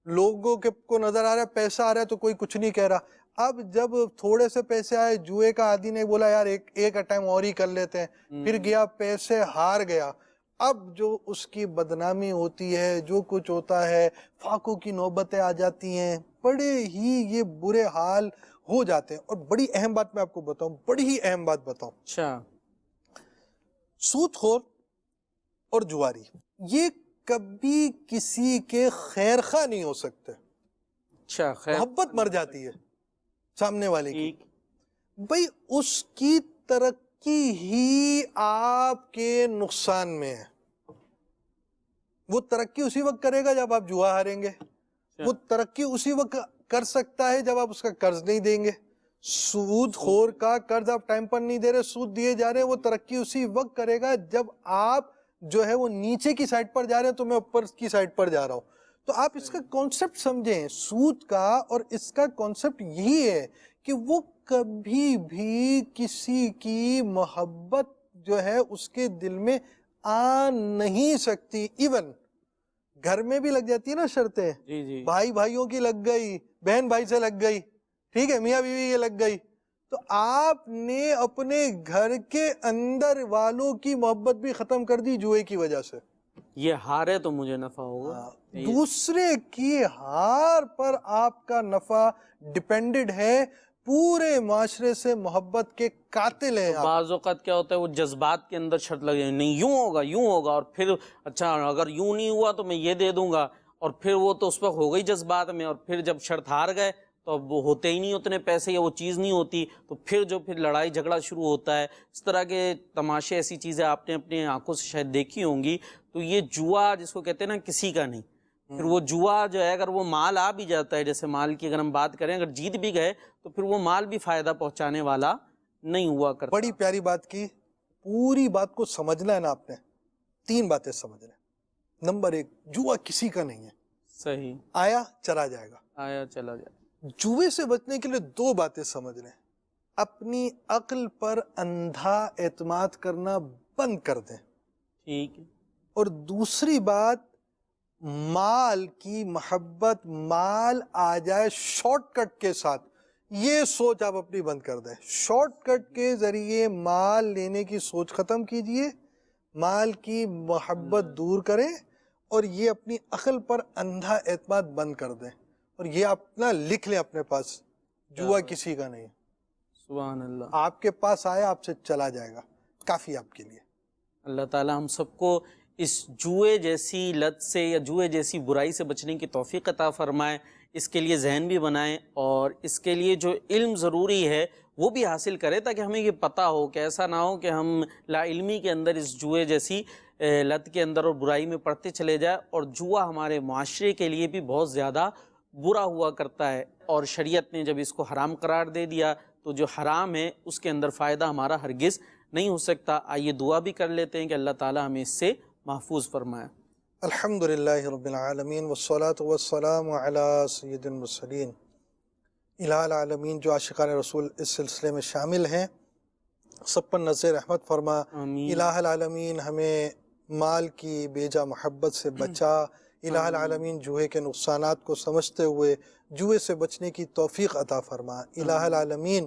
لوگوں کو نظر آ رہا ہے پیسہ آ رہا ہے تو کوئی کچھ نہیں کہہ رہا. اب جب تھوڑے سے پیسے آئے، جوئے کا عادی نے بولا یار ایک ٹائم اور ہی کر لیتے ہیں، پھر گیا پیسے ہار گیا. اب جو اس کی بدنامی ہوتی ہے، جو کچھ ہوتا ہے، فاقوں کی نوبتیں آ جاتی ہیں، بڑے ہی یہ برے حال ہو جاتے ہیں. اور بڑی اہم بات میں آپ کو بتاؤں، بڑی ہی اہم بات بتاؤں، اچھا، سود خور اور جواری یہ کبھی کسی کے خیر خواہ نہیں ہو سکتے. اچھا، خیر، محبت مر جاتی ہے سامنے والے کی، ٹھیک، بھئی اس کی ترقی ہی آپ کے نقصان میں ہے. وہ ترقی اسی وقت کرے گا جب آپ جوا ہاریں گے. وہ ترقی اسی وقت کر سکتا ہے جب آپ اس کا قرض نہیں دیں گے. سود خور کا قرض آپ ٹائم پر نہیں دے رہے، سود دیے جا رہے ہیں، وہ ترقی اسی وقت کرے گا جب آپ جو ہے وہ نیچے کی سائٹ پر جا رہے ہیں تو میں اوپر کی سائٹ پر جا رہا ہوں. تو آپ اس کا کانسیپٹ سمجھیں سود کا، اور اس کا کانسیپٹ یہی ہے کہ وہ کبھی بھی کسی کی محبت جو ہے اس کے دل میں آ نہیں سکتی. ایون گھر میں بھی لگ جاتی ہے نا شرطیں، جی جی، بھائی بھائیوں کی لگ گئی، بہن بھائی سے لگ گئی، ٹھیک ہے، میاں بیوی یہ لگ گئی، تو آپ نے اپنے گھر کے اندر والوں کی محبت بھی ختم کر دی جوئے کی وجہ سے. یہ ہارے تو مجھے نفع ہوگا. دوسرے کی ہار پر آپ کا نفع ڈیپینڈڈ ہے. پورے معاشرے سے محبت کے قاتل ہیں آپ. بعض اوقات کیا ہوتا ہے وہ جذبات کے اندر شرط لگے نہیں یوں ہوگا اور پھر اچھا اگر یوں نہیں ہوا تو میں یہ دے دوں گا اور پھر وہ تو اس وقت ہو گئی جذبات میں اور پھر جب شرط ہار گئے تو اب وہ ہوتے ہی نہیں اتنے پیسے یا وہ چیز نہیں ہوتی تو پھر لڑائی جھگڑا شروع ہوتا ہے. اس طرح کے تماشے ایسی چیزیں آپ نے اپنے آنکھوں سے شاید دیکھی ہوں گی. تو یہ جوا جس کو کہتے ہیں نا کسی کا نہیں. پھر وہ جوا جو ہے اگر وہ مال آ بھی جاتا ہے جیسے مال کی اگر ہم بات کریں اگر جیت بھی گئے تو پھر وہ مال بھی فائدہ پہنچانے والا نہیں ہوا کرتا. بڑی پیاری بات کی. پوری بات کو سمجھنا ہے نا آپ نے. 3 باتیں سمجھنا ہے. نمبر 1 جوا کسی کا نہیں ہے. صحیح. آیا چلا جائے گا. آیا چلا جائے. جوے سے بچنے کے لیے 2 باتیں سمجھ لیں. اپنی عقل پر اندھا اعتماد کرنا بند کر دیں. ٹھیک ہے. اور دوسری بات مال کی محبت مال آ جائے شارٹ کٹ کے ساتھ یہ سوچ آپ اپنی بند کر دیں. شارٹ کٹ کے ذریعے مال لینے کی سوچ ختم کیجئے. مال کی محبت دور کریں اور یہ اپنی عقل پر اندھا اعتماد بند کر دیں. اور یہ اپنا لکھ لیں اپنے پاس جوا کسی کا نہیں. سبحان اللہ. آپ کے پاس آیا آپ سے چلا جائے گا. کافی آپ کے لیے. اللہ تعالی ہم سب کو اس جوئے جیسی لت سے یا جوئے جیسی برائی سے بچنے کی توفیق عطا فرمائے. اس کے لیے ذہن بھی بنائیں اور اس کے لیے جو علم ضروری ہے وہ بھی حاصل کریں تاکہ ہمیں یہ پتہ ہو کہ ایسا نہ ہو کہ ہم لا علمی کے اندر اس جوئے جیسی لت کے اندر اور برائی میں پڑتے چلے جائیں. اور جوا ہمارے معاشرے کے لیے بھی بہت زیادہ برا ہوا کرتا ہے اور شریعت نے جب اس کو حرام قرار دے دیا تو جو حرام ہے اس کے اندر فائدہ ہمارا ہرگز نہیں ہو سکتا. آئیے دعا بھی کر لیتے ہیں کہ اللہ تعالی ہمیں اس سے محفوظ فرمائے. الحمدللہ رب العالمین والصلاة والسلام علی سید المرسلین. الہ العالمین جو عاشقان رسول اس سلسلے میں شامل ہیں سب پر نظر رحمت فرما. آمین. الہ العالمین ہمیں مال کی بیجا محبت سے بچا. الہ العالمین جوئے کے نقصانات کو سمجھتے ہوئے جوئے سے بچنے کی توفیق عطا فرما. الہ العالمین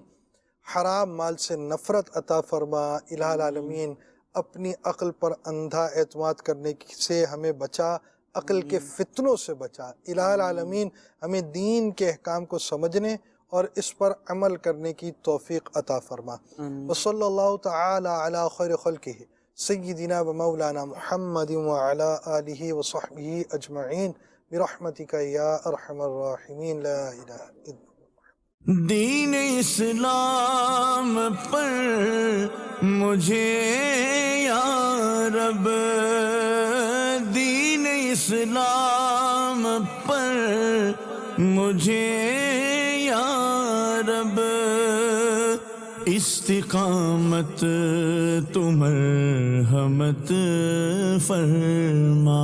حرام مال سے نفرت عطا فرما. الہ العالمین اپنی عقل پر اندھا اعتماد کرنے سے ہمیں بچا. عقل کے فتنوں سے بچا. الہ العالمین ہمیں دین کے احکام کو سمجھنے اور اس پر عمل کرنے کی توفیق عطا فرما. وصلی اللہ تعالی علی خیر خلقہ سیدنا و مولانا محمد وعلی آلہ وصحبہ اجمعین برحمتک یا ارحم الراحمین. لا الہ الا دین اسلام پر مجھے یا رب دین اسلام پر مجھے یا رب استقامت تو مرحمت فرما.